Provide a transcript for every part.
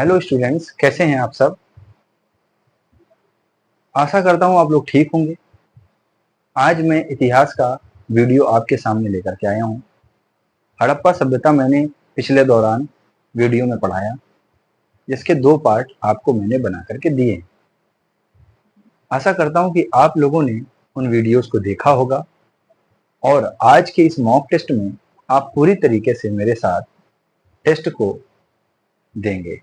Hello students, कैसे हैं आप सब। आशा करता हूं आप लोग ठीक होंगे। आज मैं इतिहास का वीडियो आपके सामने लेकर के आया हूं। हड़प्पा सभ्यता मैंने पिछले दौरान वीडियो में पढ़ाया, जिसके 2 पार्ट आपको मैंने बना करके दिए हैं। आशा करता हूं कि आप लोगों ने उन वीडियोस को देखा होगा और आज के इस मॉक टेस्ट में आप पूरी तरीके से मेरे साथ टेस्ट को देंगे।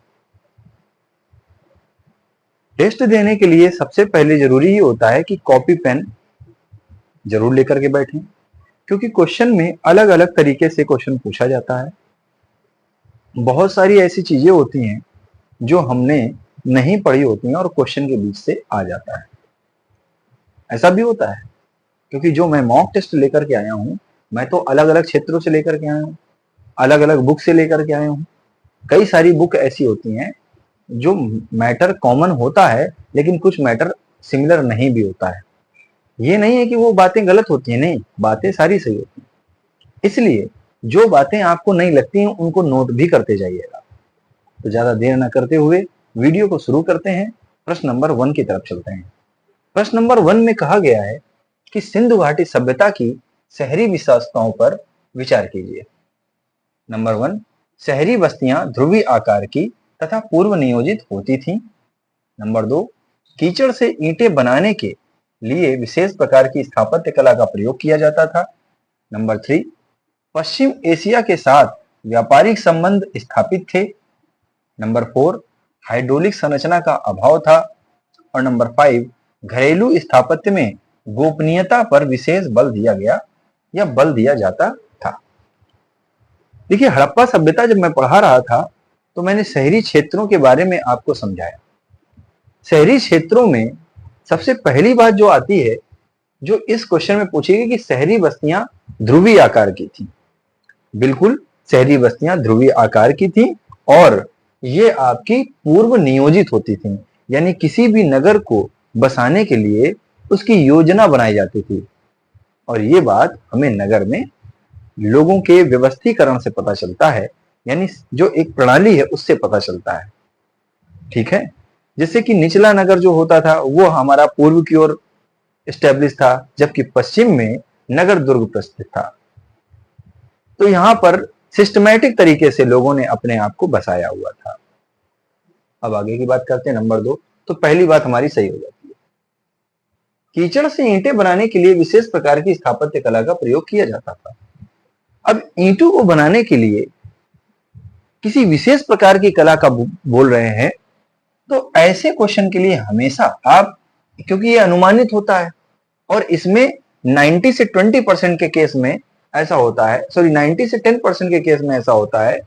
टेस्ट देने के लिए सबसे पहले जरूरी ही होता है कि कॉपी पेन जरूर लेकर के बैठें, क्योंकि क्वेश्चन में अलग अलग तरीके से क्वेश्चन पूछा जाता है। बहुत सारी ऐसी चीजें होती हैं जो हमने नहीं पढ़ी होती हैं और क्वेश्चन के बीच से आ जाता है। ऐसा भी होता है, क्योंकि जो मैं मॉक टेस्ट लेकर के आया हूं, मैं तो अलग अलग क्षेत्रों से लेकर के आया हूं, अलग अलग बुक से लेकर के आया हूं। कई सारी बुक ऐसी होती हैं जो मैटर कॉमन होता है, लेकिन कुछ मैटर सिमिलर नहीं भी होता है। ये नहीं है कि वो बातें गलत होती हैं, नहीं, बातें सारी सही होती हैं। इसलिए जो बातें आपको नहीं लगती हैं उनको नोट भी करते जाइएगा। तो ज्यादा देर न करते हुए वीडियो को शुरू करते हैं। प्रश्न नंबर 1 की तरफ चलते हैं। प्रश्न नंबर 1 में कहा गया है कि सिंधु घाटी सभ्यता की शहरी विशेषताओं पर विचार कीजिए। नंबर 1, शहरी बस्तियां ध्रुवीय आकार की तथा पूर्व नियोजित होती थीं। नंबर 2, कीचड़ से ईंटें बनाने के लिए विशेष प्रकार की स्थापत्य कला का प्रयोग किया जाता था। नंबर 3, पश्चिम एशिया के साथ व्यापारिक संबंध स्थापित थे। नंबर 4, हाइड्रोलिक संरचना का अभाव था। और नंबर 5, घरेलू स्थापत्य में गोपनीयता पर विशेष बल दिया गया या बल दिया जाता था। देखिए, हड़प्पा सभ्यता जब मैं पढ़ा रहा था तो मैंने शहरी क्षेत्रों के बारे में आपको समझाया। शहरी क्षेत्रों में सबसे पहली बात जो आती है, जो इस क्वेश्चन में पूछी गई कि शहरी बस्तियां ध्रुवीय आकार की थी। बिल्कुल, शहरी बस्तियां ध्रुवीय आकार की थी और ये आपकी पूर्व नियोजित होती थी, यानी किसी भी नगर को बसाने के लिए उसकी योजना बनाई जाती थी। और ये बात हमें नगर में लोगों के व्यवस्थीकरण से पता चलता है, यानी जो एक प्रणाली है उससे पता चलता है। ठीक है, जैसे कि निचला नगर जो होता था वो हमारा पूर्व की ओर एस्टेब्लिश था, जबकि पश्चिम में नगर दुर्ग प्रस्थित था। तो यहां पर सिस्टमैटिक तरीके से लोगों ने अपने आप को बसाया हुआ था। अब आगे की बात करते हैं। नंबर 2, तो पहली बात हमारी सही हो जाती है। कीचड़ से ईंटें बनाने के लिए विशेष प्रकार की स्थापत्य कला का प्रयोग किया जाता था। अब ईंटों को बनाने के लिए किसी विशेष प्रकार की कला का बोल रहे हैं, तो ऐसे क्वेश्चन के लिए हमेशा आप, क्योंकि ये अनुमानित होता है और इसमें 90 से 20% के केस में ऐसा होता है, सॉरी 90 से 10% के केस में ऐसा होता है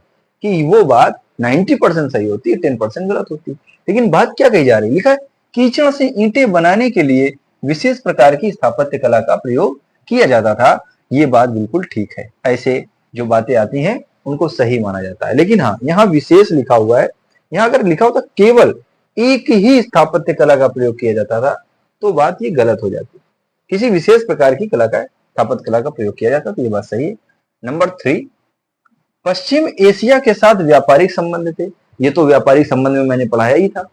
कि वो बात 90% सही होती है, 10% गलत होती है। लेकिन बात क्या कही जा रही है, लिखा है कीचड़ से ईंटें बनाने के लिए विशेष प्रकार की स्थापत्य कला का प्रयोग किया जाता था। ये बात बिल्कुल ठीक है, ऐसे जो बातें आती हैं उनको सही माना जाता है। लेकिन हाँ, यहाँ विशेष लिखा हुआ है। यहाँ अगर लिखा होता केवल एक ही स्थापत्य कला का प्रयोग किया जाता था तो बात ये गलत हो जाती। किसी विशेष प्रकार की कला का, स्थापत्य कला का प्रयोग किया जाता तो ये बात सही है। नंबर 3, पश्चिम एशिया के साथ व्यापारिक संबंध थे। ये तो व्यापारिक संबंध में मैंने पढ़ाया ही था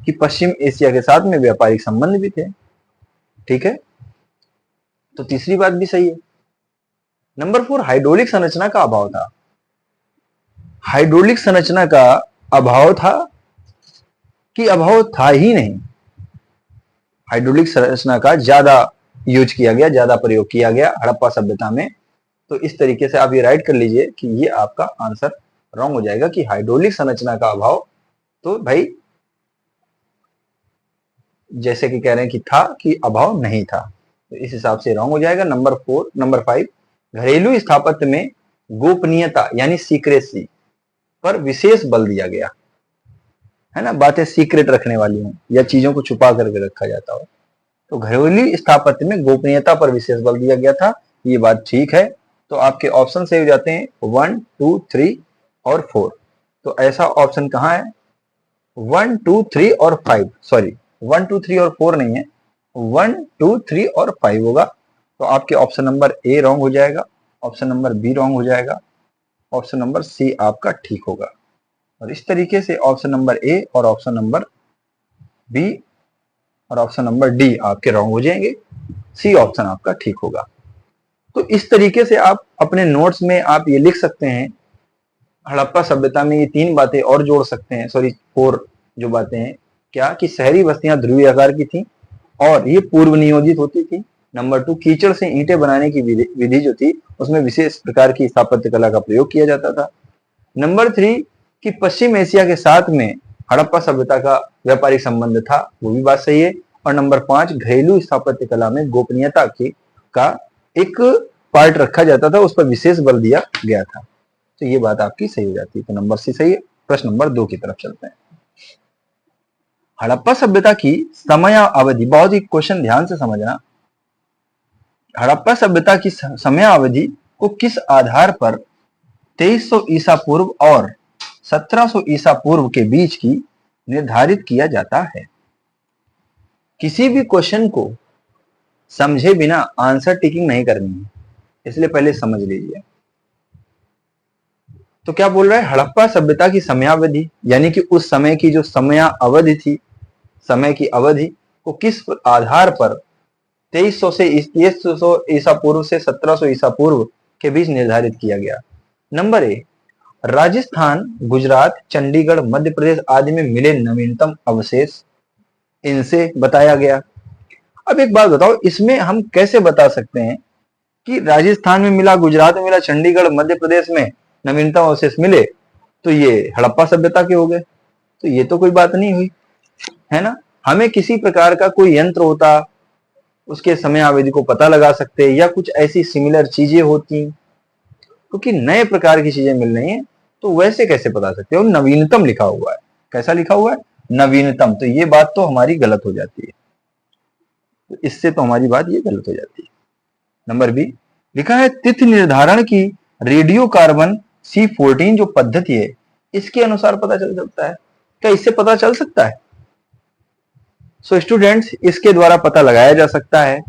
कि पश्चिम एशिया के साथ में व्यापारिक संबंध भी थे। ठीक है, तो तीसरी बात भी सही है। नंबर 4, हाइड्रोलिक संरचना का अभाव था। हाइड्रोलिक संरचना का अभाव था कि अभाव था ही नहीं। हाइड्रोलिक संरचना का ज्यादा यूज किया गया, ज्यादा प्रयोग किया गया हड़प्पा सभ्यता में। तो इस तरीके से आप ये राइट कर लीजिए कि ये आपका आंसर रॉन्ग हो जाएगा कि हाइड्रोलिक संरचना का अभाव, तो भाई जैसे कि कह रहे हैं कि था, कि अभाव नहीं था, तो इस हिसाब से रॉन्ग हो जाएगा। नंबर 5, घरेलू स्थापत्य में गोपनीयता यानी सीक्रेसी पर विशेष बल दिया गया है ना, बातें सीक्रेट रखने वाली हो या चीजों को छुपा करके रखा जाता हो, तो घरेलू स्थापत्य में गोपनीयता पर विशेष बल दिया गया था। ये बात ठीक है। तो आपके ऑप्शन सही हो जाते हैं 1, 2, 3 और 4। तो ऐसा ऑप्शन कहां है, 1, 2, 3 और 5, सॉरी 1, 2, 3 और 4 नहीं है, 1, 2, 3 और 5 होगा। तो आपके ऑप्शन नंबर ए रॉन्ग हो जाएगा, ऑप्शन नंबर बी रॉन्ग हो जाएगा, ऑप्शन नंबर सी आपका ठीक होगा। और इस तरीके से ऑप्शन नंबर ए और ऑप्शन नंबर बी और ऑप्शन नंबर डी आपके रॉन्ग हो जाएंगे, सी ऑप्शन आपका ठीक होगा। तो इस तरीके से आप अपने नोट्स में आप ये लिख सकते हैं, हड़प्पा सभ्यता में ये 3 बातें और जोड़ सकते हैं, सॉरी 4 जो बातें हैं, क्या कि शहरी बस्तियां ध्रुवीय आकार की थी और ये पूर्व नियोजित होती थी। नंबर 2, कीचड़ से ईंटें बनाने की विधि जो थी उसमें विशेष प्रकार की स्थापत्य कला का प्रयोग किया जाता था। नंबर 3 कि पश्चिम एशिया के साथ में हड़प्पा सभ्यता का व्यापारिक संबंध था, वो भी बात सही है। और नंबर 5, घरेलू स्थापत्य कला में गोपनीयता का एक पार्ट रखा जाता था, उस पर विशेष बल दिया गया था। तो ये बात आपकी सही हो जाती है। तो नंबर सी सही है। प्रश्न नंबर 2 की तरफ चलते हैं। हड़प्पा सभ्यता की समय अवधि, बहुत ही क्वेश्चन ध्यान से समझना। हड़प्पा सभ्यता की समय अवधि को किस आधार पर 2300 ईसा पूर्व और 1700 ईसा पूर्व के बीच की निर्धारित किया जाता है? किसी भी क्वेश्चन को समझे बिना आंसर टिकिंग नहीं करनी है, इसलिए पहले समझ लीजिए। तो क्या बोल रहा है, हड़प्पा सभ्यता की समयावधि यानी कि उस समय की जो समय अवधि थी, समय की अवधि को किस आधार पर 2300 ईसा पूर्व से 1700 ईसा पूर्व के बीच निर्धारित किया गया? नंबर ए, राजस्थान, गुजरात, चंडीगढ़, मध्य प्रदेश आदि में मिले नवीनतम अवशेष, इनसे बताया गया। अब एक बात बताओ, इसमें हम कैसे बता सकते हैं कि राजस्थान में मिला, गुजरात में मिला, चंडीगढ़, मध्य प्रदेश में नवीनतम अवशेष मिले तो ये हड़प्पा सभ्यता के हो गए? तो ये तो कोई बात नहीं हुई, है ना। हमें किसी प्रकार का कोई यंत्र होता, उसके समय अवधि को पता लगा सकते, या कुछ ऐसी सिमिलर चीजें होती, क्योंकि नए प्रकार की चीजें मिल रही हैं तो वैसे कैसे बता सकते हो? नवीनतम लिखा हुआ है, कैसा लिखा हुआ है? नवीनतम। तो ये बात तो हमारी गलत हो जाती है, तो इससे तो हमारी बात ये गलत हो जाती है। नंबर बी लिखा है, तिथि निर्धारण की रेडियो कार्बन C14 जो पद्धति है, इसके अनुसार पता चल सकता है। क्या इससे पता चल सकता है? सो स्टूडेंट्स, इसके द्वारा पता लगाया जा सकता है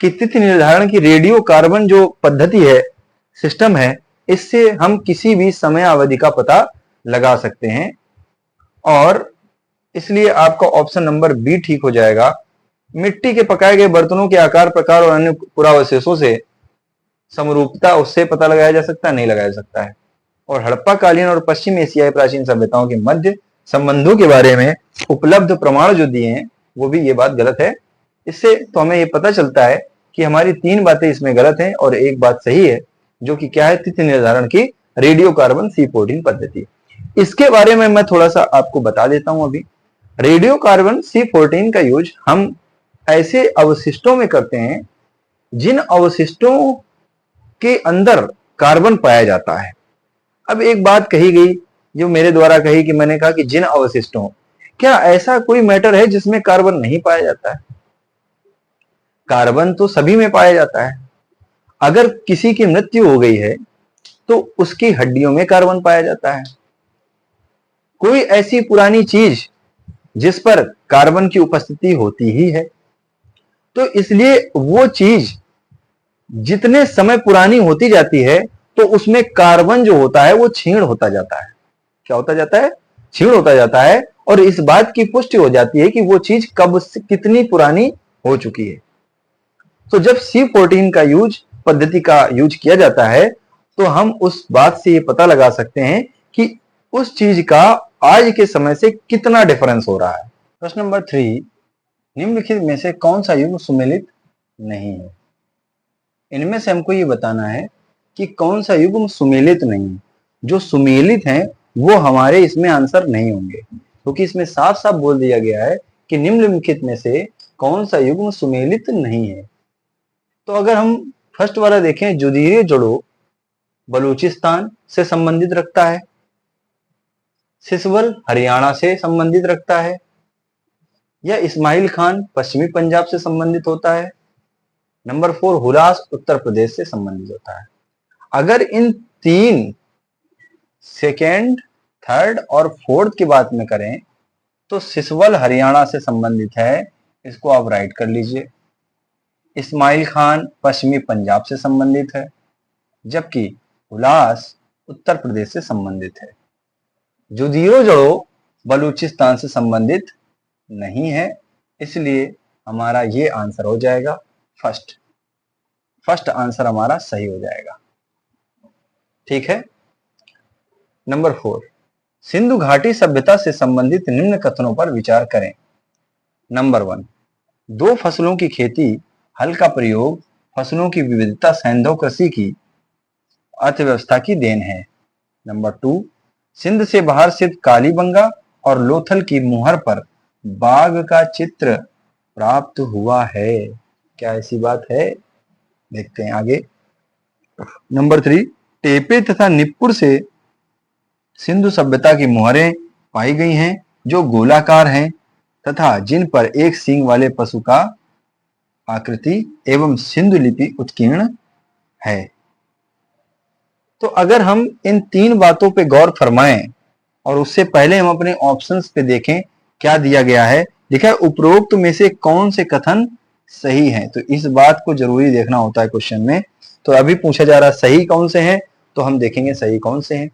कि तिथि निर्धारण की रेडियो कार्बन जो पद्धति है, सिस्टम है, इससे हम किसी भी समय अवधि का पता लगा सकते हैं। और इसलिए आपका ऑप्शन नंबर बी ठीक हो जाएगा। मिट्टी के पकाए गए बर्तनों के आकार, प्रकार और अन्य पुरावशेषों से समरूपता, उससे पता लगाया जा सकता है? नहीं लगाया जा सकता है। और हड़प्पा कालीन और पश्चिम एशियाई प्राचीन सभ्यताओं के मध्य संबंधों के बारे में उपलब्ध प्रमाण जो दिए हैं वो भी ये बात गलत है। इससे तो हमें ये पता चलता है कि हमारी 3 बातें इसमें गलत हैं और एक बात सही है, जो कि क्या है? तिथि निर्धारण की रेडियो कार्बन C14 पद्धति। इसके बारे में मैं थोड़ा सा आपको बता देता हूं। अभी रेडियो कार्बन C14 का यूज हम ऐसे अवशिष्टों में करते हैं जिन अवशिष्टों के अंदर कार्बन पाया जाता है। अब एक बात कही गई, जो मेरे द्वारा कही, कि मैंने कहा कि जिन अवशिष्टों, क्या ऐसा कोई मैटर है जिसमें कार्बन नहीं पाया जाता है? कार्बन तो सभी में पाया जाता है। अगर किसी की मृत्यु हो गई है तो उसकी हड्डियों में कार्बन पाया जाता है। कोई ऐसी पुरानी चीज जिस पर कार्बन की उपस्थिति होती ही है, तो इसलिए वो चीज जितने समय पुरानी होती जाती है तो उसमें कार्बन जो होता है वो क्षीण होता जाता है। क्या होता जाता है? क्षीण होता जाता है। और इस बात की पुष्टि हो जाती है कि वो चीज कब से कितनी पुरानी हो चुकी है। तो जब C14 का पद्धति का यूज किया जाता है तो हम उस बात से ये पता लगा सकते हैं कि उस चीज का आज के समय से कितना डिफरेंस हो रहा है। प्रश्न नंबर 3, निम्नलिखित में से कौन सा युग्म सुमेलित नहीं है? इनमें से हमको ये बताना है कि कौन सा युग्म सुमेलित नहीं है। जो सुमेलित हैं वो हमारे इसमें आंसर नहीं होंगे, क्योंकि इसमें साफ साफ बोल दिया गया है कि निम्नलिखित में से कौन सा युग्म सुमेलित नहीं है। तो अगर हम फर्स्ट वाला देखें, जुदीरी जोड़ो बलूचिस्तान से संबंधित रखता है, सिसवल हरियाणा से संबंधित रखता है, या इस्माइल खान पश्चिमी पंजाब से संबंधित होता है। नंबर 4, हुलास उत्तर प्रदेश से संबंधित होता है। अगर इन 3 सेकेंड, थर्ड और फोर्थ की बात में करें तो सिसवल हरियाणा से संबंधित है, इसको आप राइट कर लीजिए। इस्माइल खान पश्चिमी पंजाब से संबंधित है, जबकि हुलास उत्तर प्रदेश से संबंधित है। जुदियो जड़ो बलूचिस्तान से संबंधित नहीं है, इसलिए हमारा ये आंसर हो जाएगा फर्स्ट आंसर हमारा सही हो जाएगा। ठीक है। नंबर 4, सिंधु घाटी सभ्यता से संबंधित निम्न कथनों पर विचार करें। नंबर 1, 2 फसलों की खेती, हल का प्रयोग, फसलों की विविधता सैंधव कृषि की अर्थव्यवस्था की देन है। नंबर 2, सिंध से बाहर स्थित कालीबंगा और लोथल की मुहर पर बाघ का चित्र प्राप्त हुआ है। क्या ऐसी बात है? देखते हैं आगे। नंबर 3, टेपे तथा निप्पुर से सिंधु सभ्यता की मुहरें पाई गई हैं जो गोलाकार हैं तथा जिन पर एक सींग वाले पशु का आकृति एवं सिंधु लिपि उत्कीर्ण है। तो अगर हम इन 3 बातों पे गौर फरमाएं और उससे पहले हम अपने ऑप्शंस पे देखें क्या दिया गया है। देखा है, उपरोक्त में से कौन से कथन सही हैं, तो इस बात को जरूरी देखना होता है क्वेश्चन में। तो अभी पूछा जा रहा सही कौन से हैं, तो हम देखेंगे सही कौन से हैं।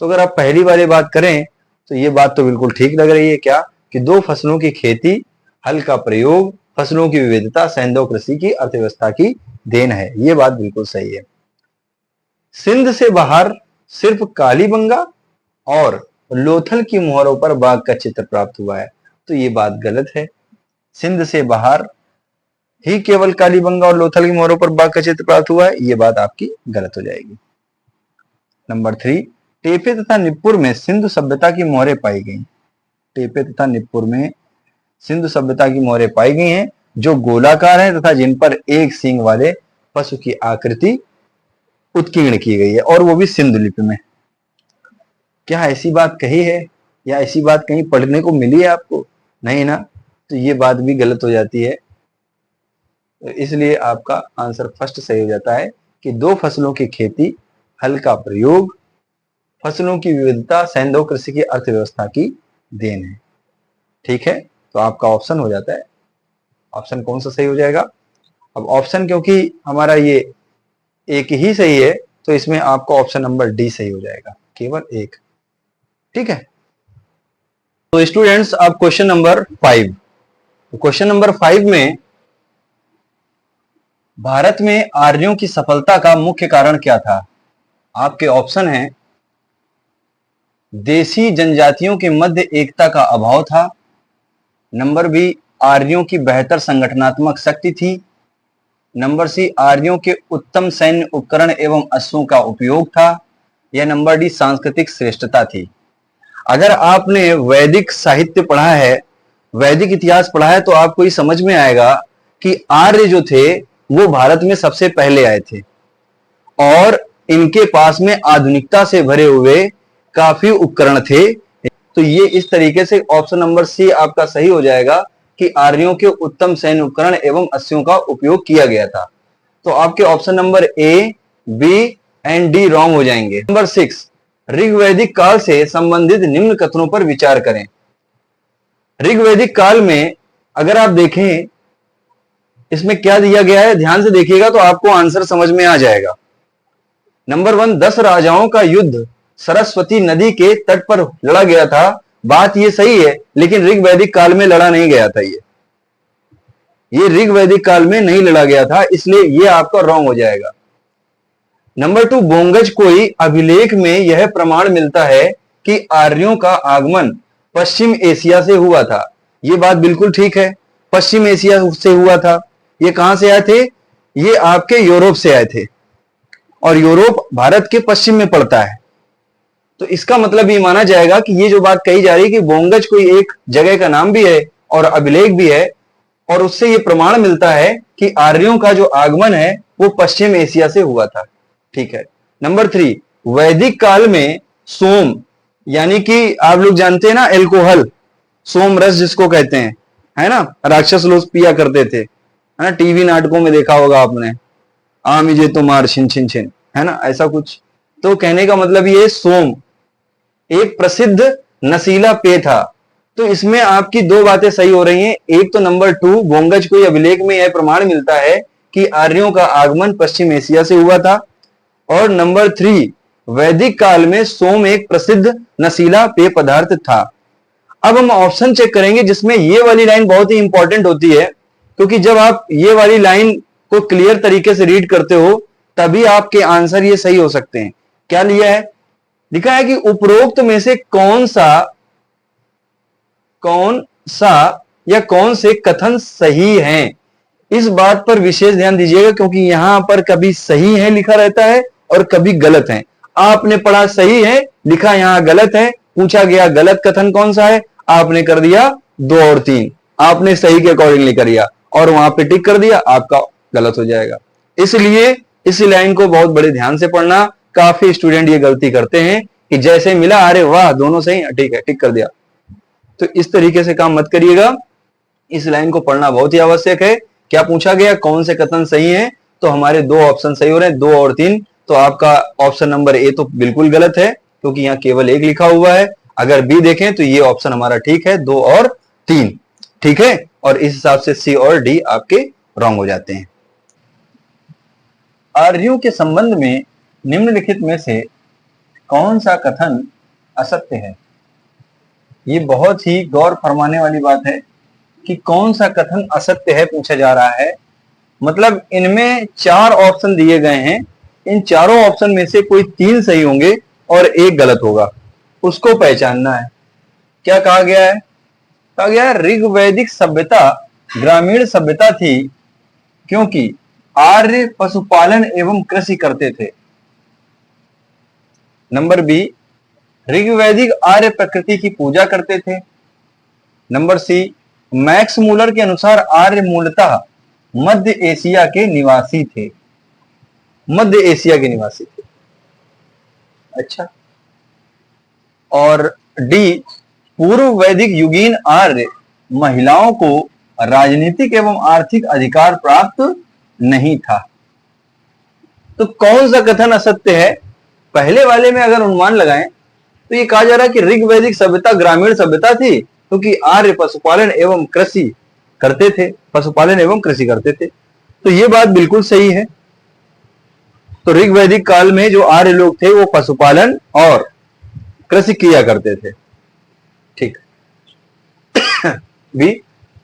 तो अगर आप पहली वाली बात करें तो ये बात तो बिल्कुल ठीक लग रही है, क्या कि 2 फसलों की खेती, हल का प्रयोग, फसलों की विविधता सैंधव कृषि की अर्थव्यवस्था की देन है। ये बात बिल्कुल सही है। सिंध से बाहर सिर्फ कालीबंगा और लोथल की मुहरों पर बाघ का चित्र प्राप्त हुआ है, तो ये बात गलत है। सिंध से बाहर ही केवल कालीबंगा और लोथल की मुहरों पर बाघ का चित्र प्राप्त हुआ है, ये बात आपकी गलत हो जाएगी। नंबर 3, टेपे तथा निप्पुर में सिंधु सभ्यता की मोहरें पाई गई। टेपे तथा निप्पुर में सिंधु सभ्यता की मोहरें पाई गई हैं जो गोलाकार हैं तथा जिन पर एक सींग वाले पशु की आकृति उत्कीर्ण की गई है, और वो भी सिंधु लिपि में। क्या ऐसी बात कही है या ऐसी बात कहीं पढ़ने को मिली है आपको? नहीं ना, तो ये बात भी गलत हो जाती है। तो इसलिए आपका आंसर फर्स्ट सही हो जाता है कि 2 फसलों की खेती, हल का प्रयोग, फसलों की विविधता सैंधव कृषि की अर्थव्यवस्था की देन है। ठीक है, तो आपका ऑप्शन हो जाता है। ऑप्शन कौन सा सही हो जाएगा? अब ऑप्शन क्योंकि हमारा ये एक ही सही है, तो इसमें आपका ऑप्शन नंबर डी सही हो जाएगा, केवल एक। ठीक है। तो स्टूडेंट्स, अब क्वेश्चन नंबर 5। तो क्वेश्चन नंबर 5 में भारत में आर्यों की सफलता का मुख्य कारण क्या था? आपके ऑप्शन हैं, देशी जनजातियों के मध्य एकता का अभाव था। नंबर बी, आर्यों की बेहतर संगठनात्मक शक्ति थी। नंबर सी, आर्यों के उत्तम सैन्य उपकरण एवं अश्वों का उपयोग था। या नंबर डी, सांस्कृतिक श्रेष्ठता थी। अगर आपने वैदिक साहित्य पढ़ा है, वैदिक इतिहास पढ़ा है, तो आपको ये समझ में आएगा कि आर्य जो थे वो भारत में सबसे पहले आए थे और इनके पास में आधुनिकता से भरे हुए काफी उपकरण थे। तो ये इस तरीके से ऑप्शन नंबर सी आपका सही हो जाएगा कि आर्यों के उत्तम सैन्य उपकरण एवं अश्वों का उपयोग किया गया था। तो आपके option number A, B and D wrong हो जाएंगे। नंबर 6, ऋग्वैदिक काल से संबंधित निम्न कथनों पर विचार करें। ऋग्वैदिक काल में अगर आप देखें इसमें क्या दिया गया है, ध्यान से देखिएगा तो आपको आंसर समझ में आ जाएगा। नंबर 1, 10 राजाओं का युद्ध सरस्वती नदी के तट पर लड़ा गया था। बात ये सही है, लेकिन ऋग्वैदिक काल में लड़ा नहीं गया था। ये ऋग्वैदिक काल में नहीं लड़ा गया था, इसलिए ये आपका रॉन्ग हो जाएगा। नंबर 2, बोंगज कोई अभिलेख में यह प्रमाण मिलता है कि आर्यों का आगमन पश्चिम एशिया से हुआ था। ये बात बिल्कुल ठीक है, पश्चिम एशिया से हुआ था। ये कहां से आए थे? ये आपके यूरोप से आए थे, और यूरोप भारत के पश्चिम में पड़ता है। तो इसका मतलब ये माना जाएगा कि ये जो बात कही जा रही है कि बोंगज कोई एक जगह का नाम भी है और अभिलेख भी है, और उससे ये प्रमाण मिलता है कि आर्यों का जो आगमन है वो पश्चिम एशिया से हुआ था। ठीक है। नंबर 3, वैदिक काल में सोम, यानी कि आप लोग जानते हैं ना एल्कोहल, सोम रस जिसको कहते हैं, है ना, राक्षस लोग पिया करते थे, है ना, टीवी नाटकों में देखा होगा आपने, आमिजे तुम्हार छिन छिन छिन, है ना, ऐसा कुछ। तो कहने का मतलब ये सोम एक प्रसिद्ध नशीला पेय था। तो इसमें आपकी 2 बातें सही हो रही हैं। एक तो नंबर 2, बोंगज कोई अभिलेख में यह प्रमाण मिलता है कि आर्यों का आगमन पश्चिम एशिया से हुआ था, और नंबर 3, वैदिक काल में सोम एक प्रसिद्ध नशीला पेय पदार्थ था। अब हम ऑप्शन चेक करेंगे जिसमें ये वाली लाइन बहुत ही इंपॉर्टेंट होती है, क्योंकि जब आप ये वाली लाइन को क्लियर तरीके से रीड करते हो तभी आपके आंसर ये सही हो सकते हैं। क्या लिया है, लिखा है कि उपरोक्त में से कौन सा या कौन से कथन सही हैं। इस बात पर विशेष ध्यान दीजिएगा, क्योंकि यहां पर कभी सही है लिखा रहता है और कभी गलत है। आपने पढ़ा सही है, लिखा यहां गलत है, पूछा गया गलत कथन कौन सा है, आपने कर दिया 2 और 3, आपने सही के अकॉर्डिंगली कर दिया और वहां पे टिक कर दिया, आपका गलत हो जाएगा। इसलिए इस लाइन को बहुत बड़े ध्यान से पढ़ना। काफी स्टूडेंट ये गलती करते हैं कि जैसे मिला अरे वाह दोनों सही, ठीक है टिक कर दिया। तो इस तरीके से काम मत करिएगा, इस लाइन को पढ़ना बहुत ही आवश्यक है। क्या पूछा गया, कौन से कथन सही हैं, तो हमारे 2 ऑप्शन सही हो रहे हैं, 2 और 3। तो आपका ऑप्शन नंबर ए तो बिल्कुल गलत है, क्योंकि यहाँ केवल 1 लिखा हुआ है। अगर बी देखें तो ये ऑप्शन हमारा ठीक है, 2 और 3, ठीक है। और इस हिसाब से सी और डी आपके रॉन्ग हो जाते हैं। आर्यों के संबंध में निम्नलिखित में से कौन सा कथन असत्य है। ये बहुत ही गौर फरमाने वाली बात है कि कौन सा कथन असत्य है पूछा जा रहा है। मतलब इनमें 4 ऑप्शन दिए गए हैं, इन चारों ऑप्शन में से कोई 3 सही होंगे और 1 गलत होगा, उसको पहचानना है। क्या कहा गया है, कहा गया है ऋग्वैदिक सभ्यता ग्रामीण सभ्यता थी क्योंकि आर्य पशुपालन एवं कृषि करते थे। नंबर बी, ऋग्वैदिक आर्य प्रकृति की पूजा करते थे। नंबर सी, मैक्स मूलर के अनुसार आर्य मूलतः मध्य एशिया के निवासी थे, मध्य एशिया के निवासी थे। अच्छा। और डी, पूर्व वैदिक युगीन आर्य महिलाओं को राजनीतिक एवं आर्थिक अधिकार प्राप्त नहीं था। तो कौन सा कथन असत्य है, पहले वाले में अगर अनुमान लगाएं तो ये कहा जा रहा है कि ऋग्वैदिक सभ्यता ग्रामीण सभ्यता थी क्योंकि आर्य पशुपालन एवं कृषि करते थे, पशुपालन एवं कृषि करते थे। तो ये बात बिल्कुल सही है। तो ऋग्वैदिक काल में जो आर्य लोग थे वो पशुपालन और कृषि किया करते थे, ठीक। भी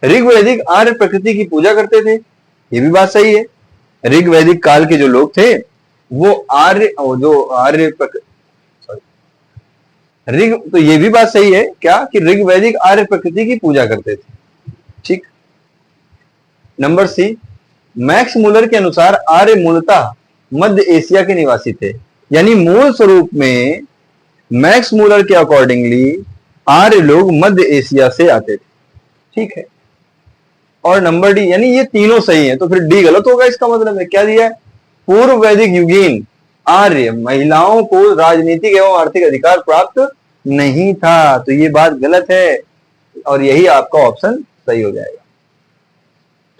ऋग्वैदिक आर्य प्रकृति की पूजा करते थे, ये भी बात सही है। ऋग्वैदिक काल के जो लोग थे वो तो ये भी बात सही है क्या कि ऋग्वैदिक आर्य प्रकृति की पूजा करते थे, ठीक। नंबर सी, मैक्स मूलर के अनुसार आर्य मूलतः मध्य एशिया के निवासी थे, यानी मूल स्वरूप में मैक्स मूलर के अकॉर्डिंगली आर्य लोग मध्य एशिया से आते थे, ठीक है। और नंबर डी, यानी ये तीनों सही है, तो फिर डी गलत होगा। इसका मतलब है क्या दिया है, पूर्व वैदिक युगीन आर्य महिलाओं को राजनीतिक एवं आर्थिक अधिकार प्राप्त नहीं था, तो ये बात गलत है और यही आपका ऑप्शन सही हो जाएगा,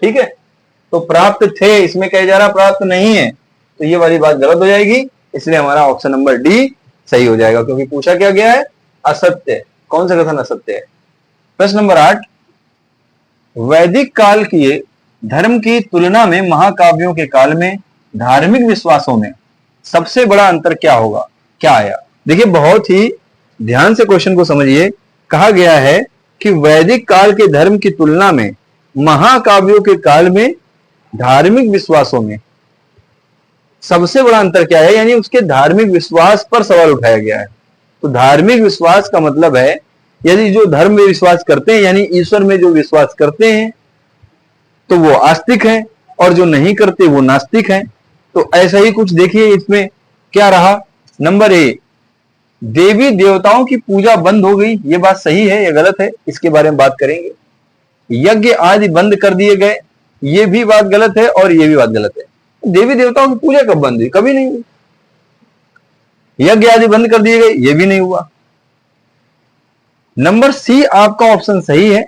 ठीक है। तो प्राप्त थे, इसमें कहा जा रहा प्राप्त नहीं है, तो ये वाली बात गलत हो जाएगी, इसलिए हमारा ऑप्शन नंबर डी सही हो जाएगा, क्योंकि पूछा क्या गया है, असत्य। कौन सा कथन असत्य है। प्रश्न नंबर 8, वैदिक काल के धर्म की तुलना में महाकाव्यों के काल में धार्मिक विश्वासों में सबसे बड़ा अंतर क्या होगा, क्या आया। देखिए बहुत ही ध्यान से क्वेश्चन को समझिए। कहा गया है कि वैदिक काल के धर्म की तुलना में महाकाव्यों के काल में धार्मिक विश्वासों में सबसे बड़ा अंतर क्या है, यानी उसके धार्मिक विश्वास पर सवाल उठाया गया है। तो धार्मिक विश्वास का मतलब है यदि जो धर्म में विश्वास करते हैं यानी ईश्वर में जो विश्वास करते हैं तो वो आस्तिक हैं और जो नहीं करते वो नास्तिक हैं। तो ऐसा ही कुछ देखिए इसमें क्या रहा। नंबर ए, देवी देवताओं की पूजा बंद हो गई, ये बात सही है या गलत है, इसके बारे में बात करेंगे। यज्ञ आदि बंद कर दिए गए, ये भी बात गलत है और ये भी बात गलत है। देवी देवताओं की पूजा कब बंद हुई, कभी नहीं हुई। यज्ञ आदि बंद कर दिए गए, ये भी नहीं हुआ। नंबर सी आपका ऑप्शन सही है,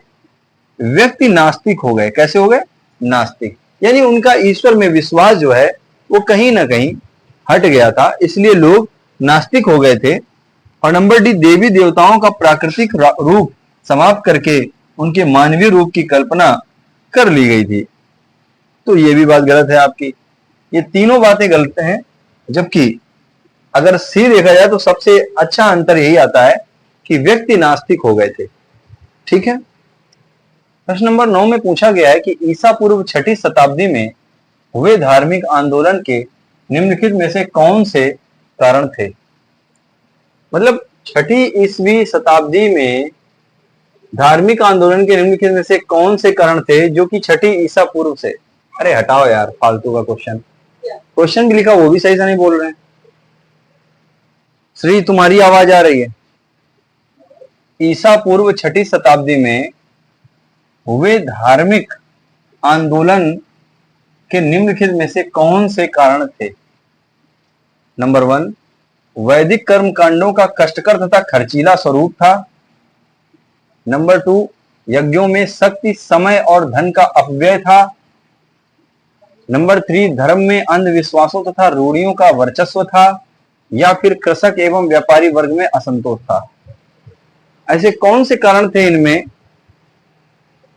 व्यक्ति नास्तिक हो गए। कैसे हो गए, नास्तिक, यानी उनका ईश्वर में विश्वास जो है वो कहीं ना कहीं हट गया था, इसलिए लोग नास्तिक हो गए थे। और नंबर डी, देवी देवताओं का प्राकृतिक रूप समाप्त करके उनके मानवीय रूप की कल्पना कर ली गई थी। तो ये भी बात गलत है आपकी। ये तीनों बातें गलत हैं, जबकि अगर सी देखा जाए तो सबसे अच्छा अंतर यही आता है कि व्यक्ति नास्तिक हो गए थे। ठीक है। प्रश्न नंबर 9 में पूछा गया है कि ईसा पूर्व 6ठी शताब्दी में हुए धार्मिक आंदोलन के निम्नलिखित में से कौन से कारण थे। मतलब 6ठी ईसवी शताब्दी में धार्मिक आंदोलन के निम्नलिखित में से कौन से कारण थे जो कि 6ठी ईसा पूर्व से। अरे हटाओ यार फालतू का क्वेश्चन, क्वेश्चन भी लिखा वो भी सही से नहीं बोल रहे हैं। श्री तुम्हारी आवाज आ रही है। ईसा पूर्व 6ठी शताब्दी में हुए धार्मिक आंदोलन के निम्नलिखित में से कौन से कारण थे। नंबर 1, वैदिक कर्म कांडों का कष्टकर तथा खर्चीला स्वरूप था। नंबर 2, यज्ञों में शक्ति, समय और धन का अपव्यय था। नंबर 3, धर्म में अंधविश्वासों तथा रूढ़ियों का वर्चस्व था। या फिर कृषक एवं व्यापारी वर्ग में असंतोष था। ऐसे कौन से कारण थे इनमें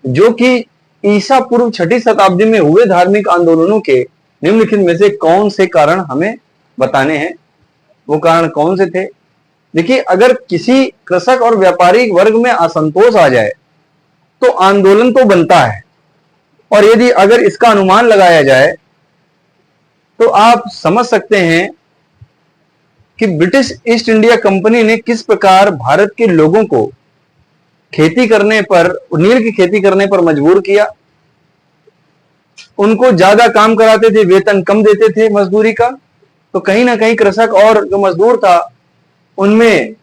जो कि ईसा पूर्व 6ठी शताब्दी में हुए धार्मिक आंदोलनों के निम्नलिखित में से कौन से कारण हमें बताने हैं। वो कारण कौन से थे। देखिए, अगर किसी कृषक और व्यापारी वर्ग में असंतोष आ जाए तो आंदोलन तो बनता है, और यदि अगर इसका अनुमान लगाया जाए तो आप समझ सकते हैं कि ब्रिटिश ईस्ट इंडिया कंपनी ने किस प्रकार भारत के लोगों को खेती करने पर, नील की खेती करने पर मजबूर किया। उनको ज्यादा काम कराते थे, वेतन कम देते थे मजदूरी का। तो कहीं ना कहीं कृषक और जो मजदूर था उनमें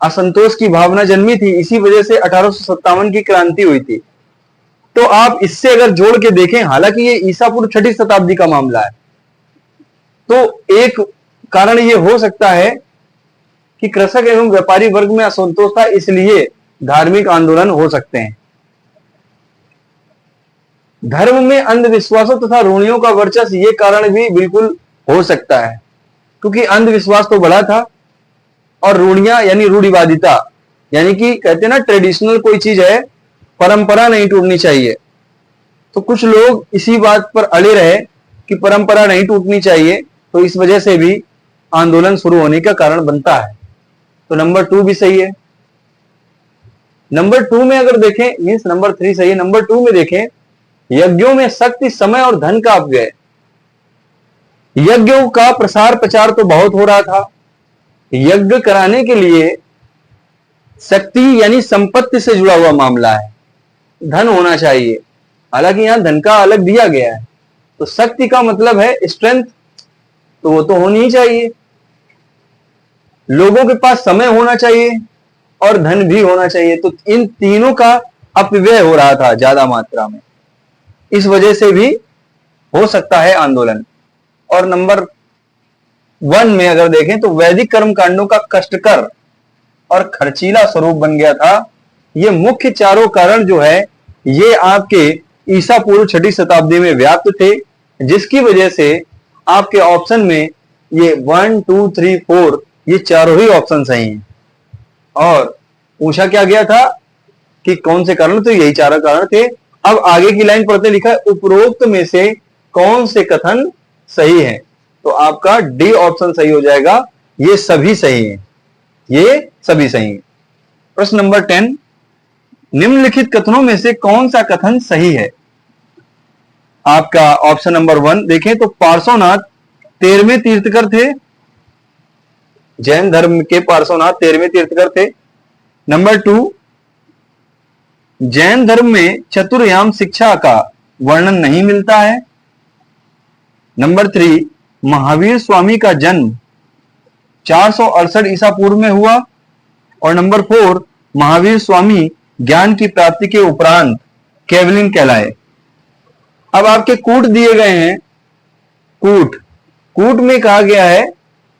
असंतोष की भावना जन्मी थी। इसी वजह से 1857 की क्रांति हुई थी। तो आप इससे अगर जोड़ के देखें, हालांकि ये ईसा पूर्व 6ठी शताब्दी का मामला है, तो एक कारण ये हो सकता है कि कृषक एवं व्यापारी वर्ग में असंतोष था, इसलिए धार्मिक आंदोलन हो सकते हैं। धर्म में अंधविश्वासों तथा रूढ़ियों का वर्चस्व, ये कारण भी बिल्कुल हो सकता है, क्योंकि अंधविश्वास तो बड़ा था और रूढ़ियां यानी रूढ़िवादिता, यानी कि कहते हैं ना ट्रेडिशनल कोई चीज है, परंपरा नहीं टूटनी चाहिए। तो कुछ लोग इसी बात पर अड़े रहे कि परंपरा नहीं टूटनी चाहिए, तो इस वजह से भी आंदोलन शुरू होने का कारण बनता है। तो नंबर 2 भी सही है। नंबर 2 में अगर देखें, मींस नंबर 3 सही है। नंबर 2 में देखें, यज्ञों में शक्ति, समय और धन का अपव्यय। यज्ञों का प्रसार प्रचार तो बहुत हो रहा था। यज्ञ कराने के लिए शक्ति यानी संपत्ति से जुड़ा हुआ मामला है, धन होना चाहिए। हालांकि यहां धन का अलग दिया गया है, तो शक्ति का मतलब है स्ट्रेंथ, तो वो तो होनी ही चाहिए। लोगों के पास समय होना चाहिए और धन भी होना चाहिए। तो इन तीनों का अपव्यय हो रहा था ज्यादा मात्रा में, इस वजह से भी हो सकता है आंदोलन। और नंबर 1 में अगर देखें तो वैदिक कर्म कांडों का कष्टकर और खर्चीला स्वरूप बन गया था। ये मुख्य चारों कारण जो है ये आपके ईसा पूर्व 6ठी शताब्दी में व्याप्त थे, जिसकी वजह से आपके ऑप्शन में ये 1, 2, 3, 4 ये चारों ही ऑप्शन सही हैं। और पूछा क्या गया था कि कौन से कारण, तो यही चारों कारण थे। अब आगे की लाइन पढ़ते, लिखा है उपरोक्त में से कौन से कथन सही है। तो आपका डी ऑप्शन सही हो जाएगा, ये सभी सही हैं, ये सभी सही हैं। प्रश्न नंबर 10, निम्नलिखित कथनों में से कौन सा कथन सही है। आपका ऑप्शन नंबर 1 देखें तो पार्श्वनाथ 13वें तीर्थकर थे। जैन धर्म के पार्श्वनाथ 13वें तीर्थकर थे। नंबर 2, जैन धर्म में चतुर्याम शिक्षा का वर्णन नहीं मिलता है। नंबर 3, महावीर स्वामी का जन्म 468 ईसा पूर्व में हुआ। और नंबर 4, महावीर स्वामी ज्ञान की प्राप्ति के उपरांत केवलिन कहलाए। अब आपके कूट दिए गए हैं। कूट में कहा गया है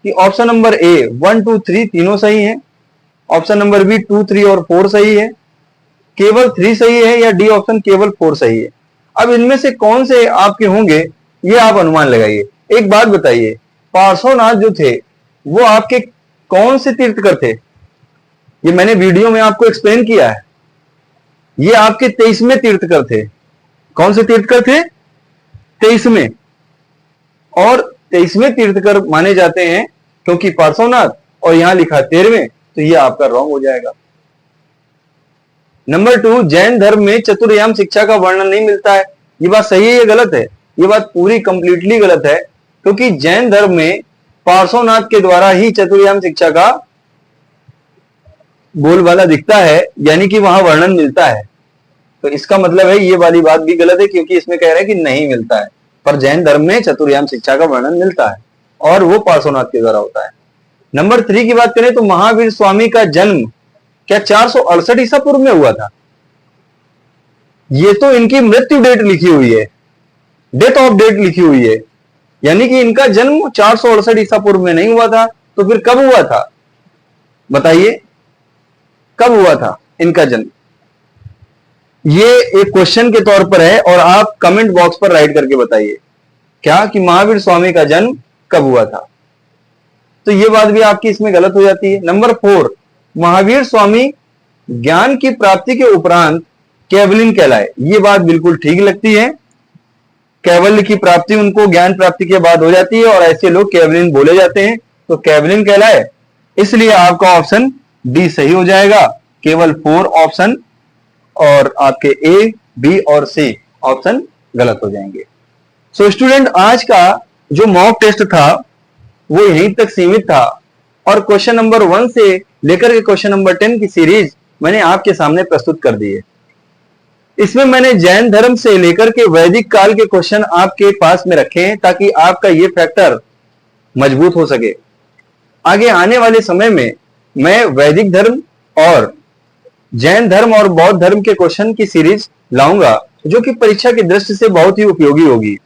कि ऑप्शन नंबर ए 1, 2, 3 तीनों सही हैं। ऑप्शन नंबर बी 2, 3 और 4 सही है। केवल 3 सही है या डी ऑप्शन केवल 4 सही है। अब इनमें से कौन से आपके होंगे ये आप अनुमान लगाइए। एक बात बताइए, पार्श्वनाथ जो थे वो आपके कौन से तीर्थकर थे। ये मैंने वीडियो में आपको एक्सप्लेन किया है। ये आपके 23वें तीर्थकर थे। कौन से तीर्थकर थे? 23वें। और 23वें तीर्थकर माने जाते हैं क्योंकि पार्श्वनाथ और यहां लिखा 13वें, तो ये आपका रॉन्ग हो जाएगा। नंबर 2, जैन धर्म में चतुर्याम शिक्षा का वर्णन नहीं मिलता है। ये बात सही है या गलत है? ये बात पूरी कंप्लीटली गलत है, क्योंकि जैन धर्म में पार्श्वनाथ के द्वारा ही चतुर्याम शिक्षा का बोलबाला दिखता है, यानी कि वहां वर्णन मिलता है। तो इसका मतलब है ये वाली बात भी गलत है, क्योंकि इसमें कह रहे हैं कि नहीं मिलता है, पर जैन धर्म में चतुर्याम शिक्षा का वर्णन मिलता है और वो पार्श्वनाथ के द्वारा होता है। नंबर 3 की बात करें तो महावीर स्वामी का जन्म क्या 468 ईसा पूर्व में हुआ था? ये तो इनकी मृत्यु डेट लिखी हुई है, डेथ ऑफ डेट लिखी हुई है, यानी कि इनका जन्म 468 ईसा पूर्व में नहीं हुआ था। तो फिर कब हुआ था बताइए, कब हुआ था इनका जन्म? ये एक क्वेश्चन के तौर पर है और आप कमेंट बॉक्स पर राइट करके बताइए क्या कि महावीर स्वामी का जन्म कब हुआ था। तो ये बात भी आपकी इसमें गलत हो जाती है। नंबर 4, महावीर स्वामी ज्ञान की प्राप्ति के उपरांत कैवलिन कहलाए। ये बात बिल्कुल ठीक लगती है, कैवल्य की प्राप्ति उनको ज्ञान प्राप्ति के बाद हो जाती है और ऐसे लोग कैवलिन बोले जाते हैं, तो कैवलिन कहलाए। इसलिए आपका ऑप्शन डी सही हो जाएगा। केवल 4 ऑप्शन और आपके ए, बी और सी ऑप्शन गलत हो जाएंगे। सो स्टूडेंट, आज का जो मॉक टेस्ट था वो यहीं तक सीमित था और क्वेश्चन नंबर 1 से लेकर के क्वेश्चन नंबर 10 की सीरीज मैंने आपके सामने प्रस्तुत कर दी है। इसमें मैंने जैन धर्म से लेकर के वैदिक काल के क्वेश्चन आपके पास में रखे हैं ताकि आपका ये फैक्टर मजबूत हो सके। आगे आने वाले समय में मैं वैदिक धर्म और जैन धर्म और बौद्ध धर्म के क्वेश्चन की सीरीज लाऊंगा जो कि परीक्षा की दृष्टि से बहुत ही उपयोगी होगी।